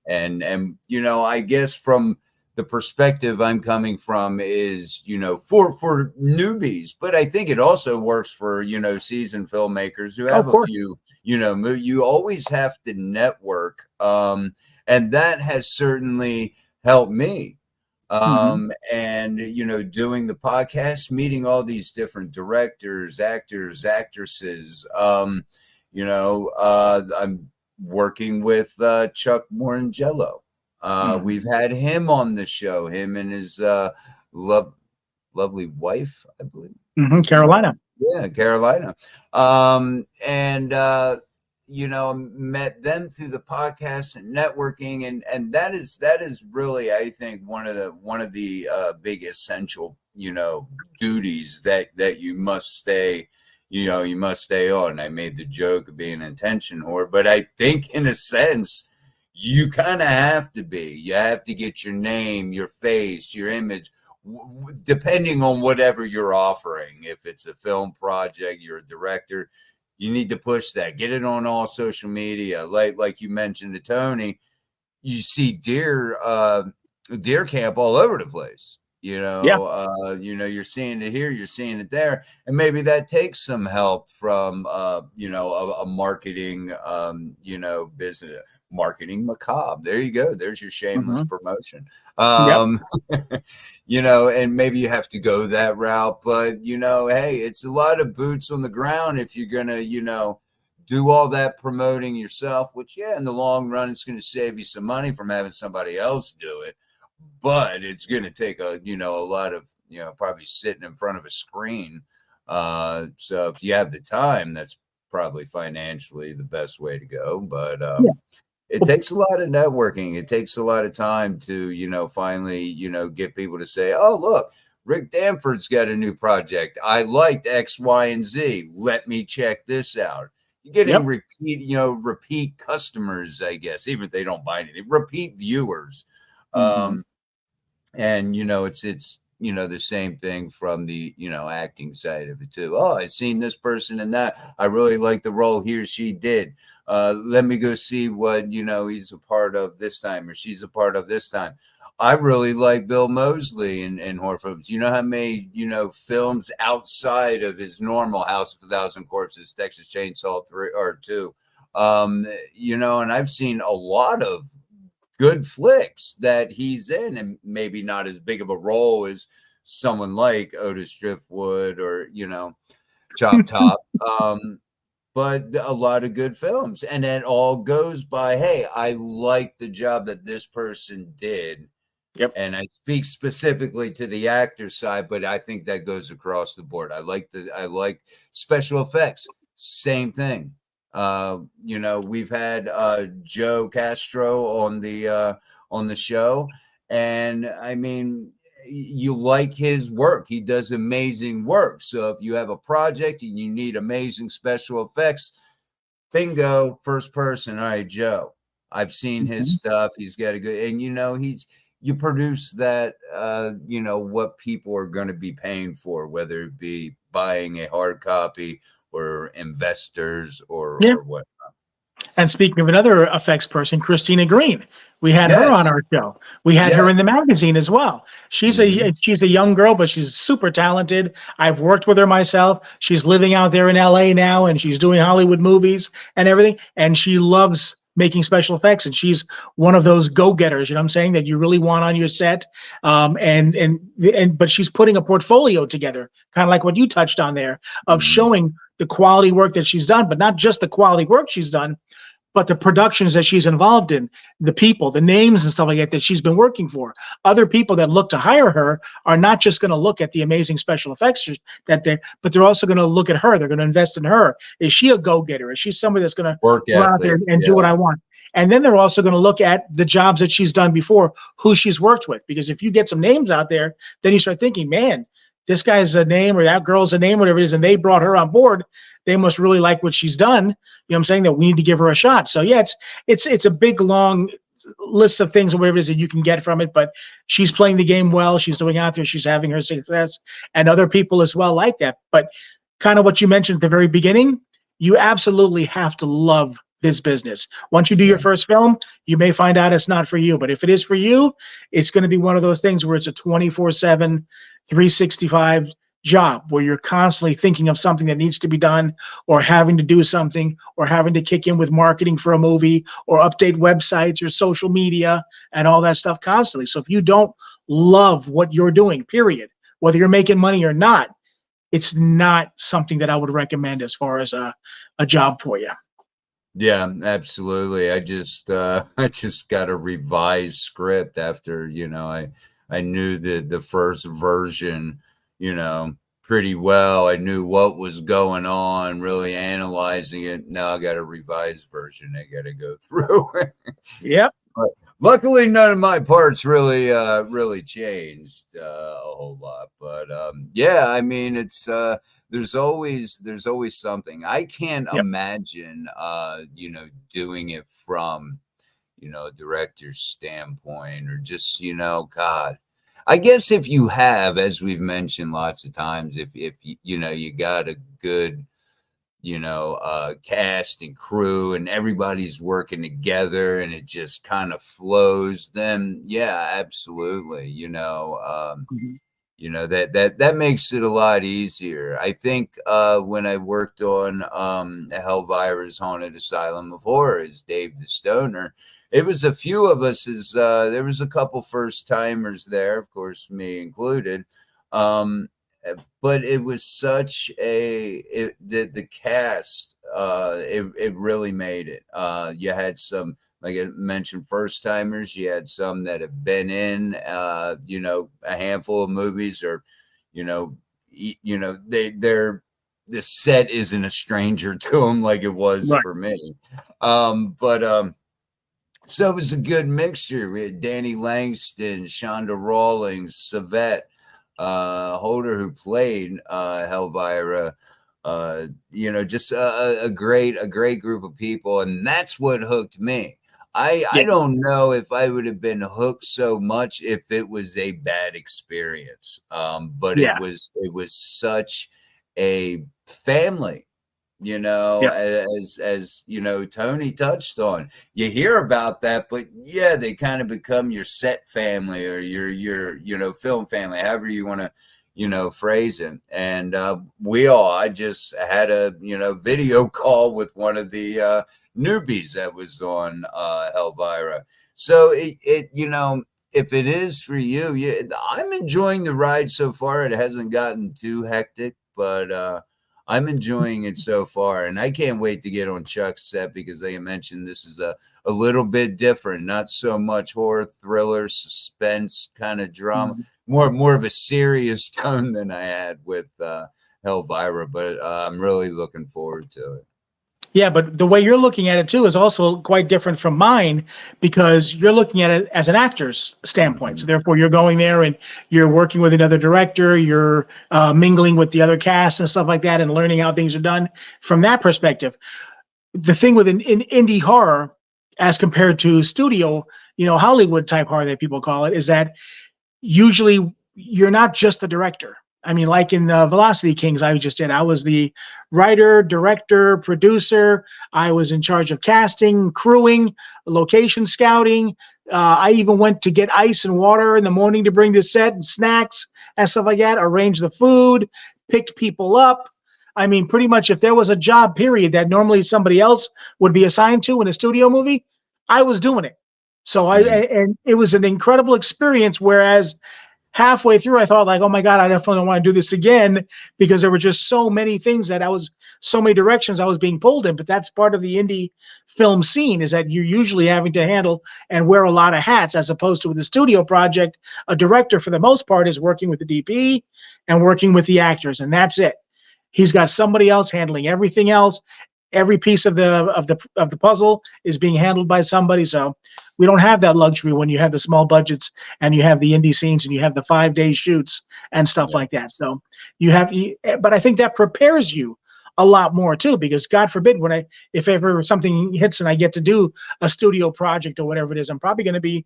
And I guess from the perspective I'm coming from is, for newbies, but I think it also works for, seasoned filmmakers who have a few, you always have to network. And that has certainly helped me. And, doing the podcast, meeting all these different directors, actors, actresses, I'm working with Chuck Morangello. We've had him on the show, him and his lovely wife, I believe. Carolina. Yeah, Carolina. Met them through the podcast and networking, and that is really, I think, one of the big essential duties that you must stay on. I made the joke of being an attention whore, but I think in a sense you kind of have to be. You have to get your name, your face, your image, depending on whatever you're offering. If it's a film project, you're a director, you need to push that. Get it on all social media. Like you mentioned to Tony, you see deer camp all over the place. You're seeing it here, you're seeing it there, and maybe that takes some help from a marketing business. Marketing macabre. There you go. There's your shameless promotion. And maybe you have to go that route, but hey, it's a lot of boots on the ground if you're gonna, do all that promoting yourself, which in the long run, it's going to save you some money from having somebody else do it. But it's going to take a lot of, probably sitting in front of a screen. So if you have the time, that's probably financially the best way to go. But it takes a lot of networking. It takes a lot of time to, finally, get people to say, oh, look, Rick Danford's got a new project. I liked X, Y, and Z. Let me check this out. You're getting repeat customers, I guess, even if they don't buy anything, repeat viewers. And, it's the same thing from the, acting side of it too. Oh, I've seen this person in that. I really like the role he or she did. Let me go see what, he's a part of this time or she's a part of this time. I really like Bill Moseley in horror films. You know how many, films outside of his normal House of a Thousand Corpses, Texas Chainsaw 3 or 2, and I've seen a lot of good flicks that he's in, and maybe not as big of a role as someone like Otis Driftwood or, Chop Top, but a lot of good films. And it all goes by, hey, I like the job that this person did. Yep. And I speak specifically to the actor side, but I think that goes across the board. I like special effects. Same thing. We've had Joe Castro on the show, and I mean, you like his work. He does amazing work. So if you have a project and you need amazing special effects, bingo, first person. All right, Joe. I've seen his stuff. He's got a good, and you produce that, what people are going to be paying for, whether it be buying a hard copy or investors or whatnot. And speaking of another effects person, Christina Green, we had her on our show. We had her in the magazine as well. She's a young girl, but she's super talented. I've worked with her myself. She's living out there in LA now, and she's doing Hollywood movies and everything. And she loves making special effects, and she's one of those go-getters, I'm saying, that you really want on your set. But she's putting a portfolio together, kind of like what you touched on there, of showing the quality work that she's done, but not just the quality work she's done, but the productions that she's involved in, the people, the names and stuff like that she's been working for, other people that look to hire her are not just going to look at the amazing special effects but they're also going to look at her. They're going to invest in her. Is she a go-getter? Is she somebody that's going to go out there and do what I want? And then they're also going to look at the jobs that she's done before, who she's worked with. Because if you get some names out there, then you start thinking, man, this guy's a name or that girl's a name, whatever it is, and they brought her on board. They must really like what she's done. You know what I'm saying? That we need to give her a shot. So yeah, it's a big, long list of things or whatever it is that you can get from it. But she's playing the game well. She's doing out there. She's having her success, and other people as well like that. But kind of what you mentioned at the very beginning, you absolutely have to love this business. Once you do your first film, you may find out it's not for you. But if it is for you, it's going to be one of those things where it's a 24/7, 365 job where you're constantly thinking of something that needs to be done, or having to do something, or having to kick in with marketing for a movie, or update websites or social media and all that stuff constantly. So if you don't love what you're doing, period, whether you're making money or not, it's not something that I would recommend as far as a job for you. Yeah, absolutely. I just got a revised script after, I knew the first version, pretty well. I knew what was going on, really analyzing it. Now I got a revised version I got to go through. Yep. But luckily, none of my parts really changed a whole lot. But yeah, I mean, it's there's always something. I can't imagine doing it from a director's standpoint, or just God. I guess if you have, as we've mentioned lots of times, if you got a good cast and crew and everybody's working together and it just kind of flows, then yeah, absolutely. That makes it a lot easier. I think when I worked on Elvira's Haunted Asylum of Horror as Dave the Stoner, it was a few of us. There was a couple first timers there, of course, me included. But it was such the cast. It really made it. You had some, like I mentioned, first timers. You had some that have been in, a handful of movies, or, they're the set isn't a stranger to them like it was for me. So it was a good mixture. We had Danny Langston, Shonda Rawlings, Savette Holder, who played Elvira. Just a great group of people, and that's what hooked me. I don't know if I would have been hooked so much if it was a bad experience. But it was such a family. As Tony touched on, you hear about that, but yeah, they kind of become your set family, or your film family, however you want to phrase it. And I just had a video call with one of the newbies that was on Elvira. So it if it is for you, I'm enjoying the ride so far. It hasn't gotten too hectic, but I'm enjoying it so far, and I can't wait to get on Chuck's set, because they mentioned this is a little bit different, not so much horror, thriller, suspense kind of drama, more of a serious tone than I had with Elvira, but I'm really looking forward to it. Yeah, but the way you're looking at it too is also quite different from mine, because you're looking at it as an actor's standpoint. So therefore, you're going there and you're working with another director, you're mingling with the other cast and stuff like that, and learning how things are done from that perspective. The thing with in indie horror, as compared to studio, Hollywood type horror that people call it, is that usually you're not just the director. I mean, like in the Velocity Kings I just did, I was the writer, director, producer. I was in charge of casting, crewing, location scouting. I even went to get ice and water in the morning to bring to set, and snacks and stuff like that, arrange the food, picked people up. I mean, pretty much if there was a job, period, that normally somebody else would be assigned to in a studio movie, I was doing it. So and it was an incredible experience, whereas halfway through, I thought like, oh my God, I definitely don't want to do this again, because there were just so many things so many directions I was being pulled in. But that's part of the indie film scene, is that you're usually having to handle and wear a lot of hats, as opposed to with the studio project, a director for the most part is working with the DP and working with the actors, and that's it. He's got somebody else handling everything else. Every piece of the puzzle is being handled by somebody. So we don't have that luxury when you have the small budgets and you have the indie scenes and you have the 5-day shoots and stuff like that. So but I think that prepares you a lot more too, because God forbid, if ever something hits and I get to do a studio project or whatever it is, I'm probably going to be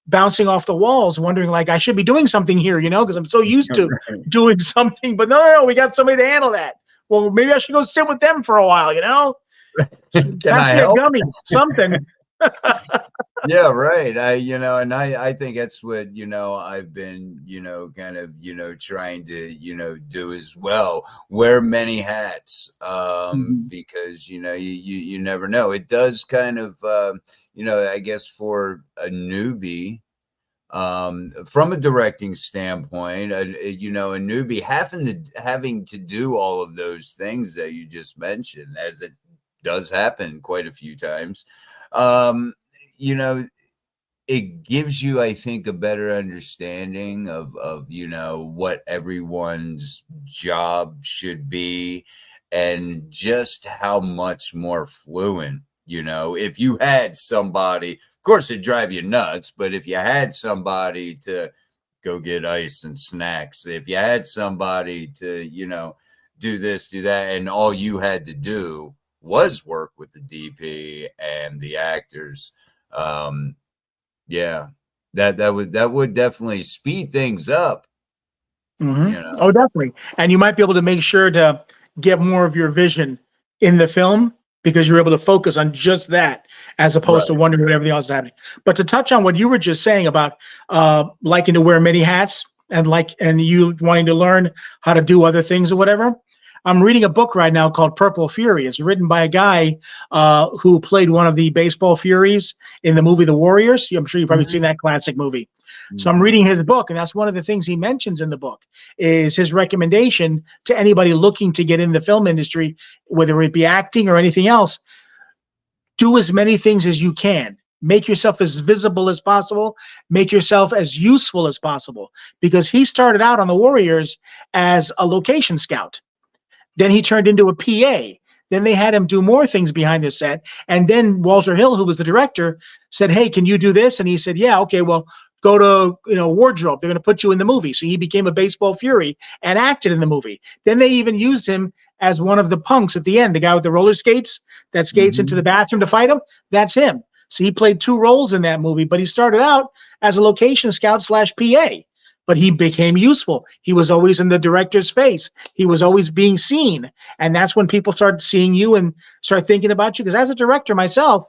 bouncing off the walls, wondering like I should be doing something here, because I'm so used to doing something. But no, we got somebody to handle that. Well, maybe I should go sit with them for a while, Can Pass I me help? a gummy, something. Yeah, right. I think that's what, I've been, kind of, trying to, do as well. Wear many hats, because, you never know. It does kind of, I guess for a newbie, from a directing standpoint, a newbie having to do all of those things that you just mentioned, as it does happen quite a few times, it gives you, I think, a better understanding of what everyone's job should be, and just how much more fluent, if you had somebody, of course it'd drive you nuts, but if you had somebody to go get ice and snacks, if you had somebody to, do this, do that, and all you had to do was work with the DP and the actors, yeah, that would definitely speed things up. Oh, definitely. And you might be able to make sure to get more of your vision in the film, because you're able to focus on just that, as opposed to wondering what everything else is happening. But to touch on what you were just saying about liking to wear many hats, and you wanting to learn how to do other things or whatever, I'm reading a book right now called Purple Fury. It's written by a guy who played one of the baseball Furies in the movie The Warriors. I'm sure you've probably seen that classic movie. So I'm reading his book, and that's one of the things he mentions in the book, is his recommendation to anybody looking to get in the film industry, whether it be acting or anything else. Do as many things as you can. Make yourself as visible as possible. Make yourself as useful as possible. Because he started out on the Warriors as a location scout. Then he turned into a PA. Then they had him do more things behind the set. And then Walter Hill, who was the director, said, hey, can you do this? And he said, yeah, okay, well, go to wardrobe. They're going to put you in the movie. So he became a baseball Fury and acted in the movie. Then they even used him as one of the punks at the end, the guy with the roller skates that skates into the bathroom to fight him. That's him. So he played 2 roles in that movie, but he started out as a location scout / PA. But he became useful. He was always in the director's face. He was always being seen. And that's when people start seeing you and start thinking about you. Because as a director myself,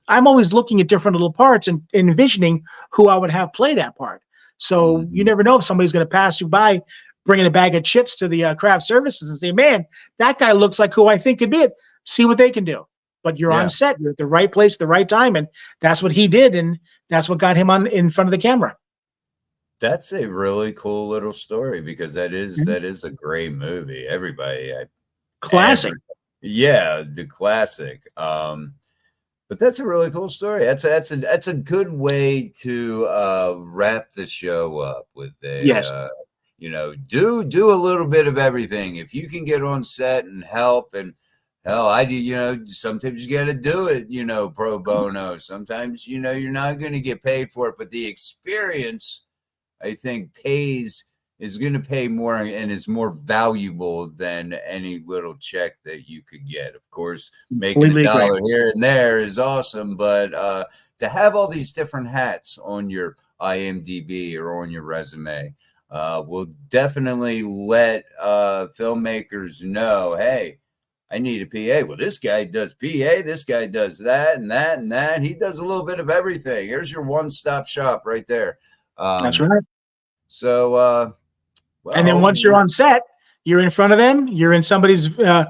I'm always looking at different little parts and envisioning who I would have play that part. So you never know if somebody's going to pass you by bringing a bag of chips to the craft services and say, man, that guy looks like who I think could be it. See what they can do. But you're on set. You're at the right place, the right time. And that's what he did. And that's what got him in front of the camera. That's a really cool little story, because that is a great movie. Classic. The classic. But that's a really cool story. That's a good way to wrap the show up with a do a little bit of everything. If you can get on set and help, and hell, I do, sometimes you got to do it, pro bono. Sometimes, you're not going to get paid for it, but the experience, I think, is going to pay more and is more valuable than any little check that you could get. Of course, making $1 here and there is awesome, but to have all these different hats on your IMDb or on your resume will definitely let filmmakers know, hey, I need a PA. Well, this guy does PA. This guy does that and that and that. He does a little bit of everything. Here's your one-stop shop right there. That's right. So, and then once you're on set, you're in front of them. You're in somebody's view.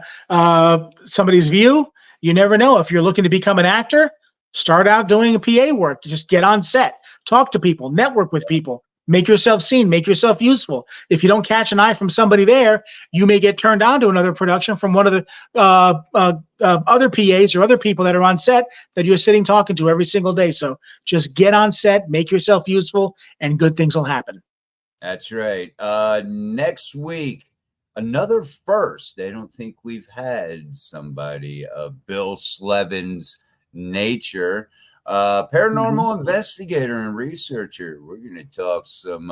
You never know. If you're looking to become an actor, start out doing PA work. Just get on set, talk to people, network with people, Make yourself seen, make yourself useful. If you don't catch an eye from somebody there, you may get turned on to another production from one of the other PAs or other people that are on set that you're sitting talking to every single day. So just get on set, make yourself useful, and good things will happen. That's right. Next week, another first. I don't think we've had somebody of Bill Slevin's nature. Paranormal investigator and researcher. We're gonna talk some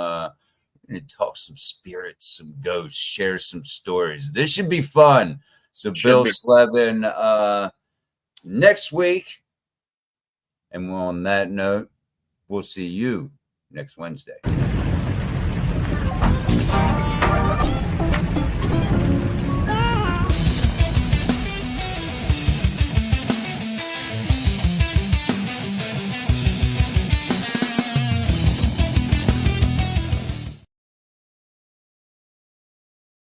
spirits, some ghosts, share some stories. This should be fun. So Bill Slevin next week. And on that note, we'll see you next Wednesday.